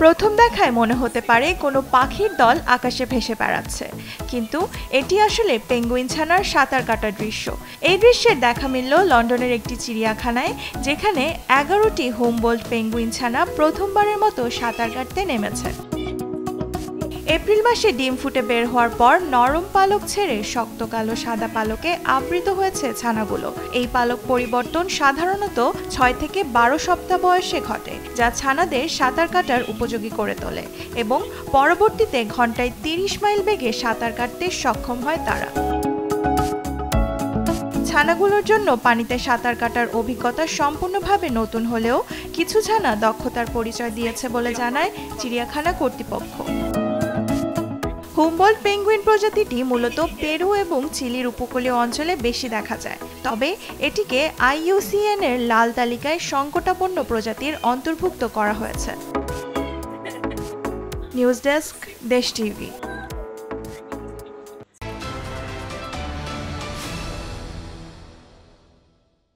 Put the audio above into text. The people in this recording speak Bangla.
প্রথম দেখায় মনে হতে পারে কোনো পাখির দল আকাশে ভেসে বেড়াচ্ছে, কিন্তু এটি আসলে পেঙ্গুইন ছানার সাঁতার কাটার দৃশ্য। এই দৃশ্যের দেখা মিলল লন্ডনের একটি চিড়িয়াখানায়, যেখানে 11টি হুমবোল্ট পেঙ্গুইন ছানা প্রথমবারের মতো সাঁতার কাটতে নেমেছে। এপ্রিল মাসে ডিম ফুটে বের হওয়ার পর নরম পালক ছেড়ে শক্ত কালো সাদা পালকে আবৃত হয়েছে ছানাগুলো। এই পালক পরিবর্তন সাধারণত 6 থেকে 12 সপ্তাহ বয়সে ঘটে, যা ছানাদের সাঁতার কাটার উপযোগী করে তোলে এবং পরবর্তীতে ঘন্টায় 30 মাইল বেগে সাঁতার কাটতে সক্ষম হয় তারা। ছানাগুলোর জন্য পানিতে সাঁতার কাটার অভিজ্ঞতা সম্পূর্ণভাবে নতুন হলেও কিছু ছানা দক্ষতার পরিচয় দিয়েছে বলে জানায় চিড়িয়াখানা কর্তৃপক্ষ। হুমবোল্ট পেঙ্গুইন প্রজাতিটি মূলত পেরু এবং চিলির উপকূলীয় অঞ্চলে বেশি দেখা যায়, তবে এটিকে IUCN এর লাল তালিকায় সংকটাপন্ন প্রজাতির অন্তর্ভুক্ত করা হয়েছে। নিউজ ডেস্ক, দেশ টিভি।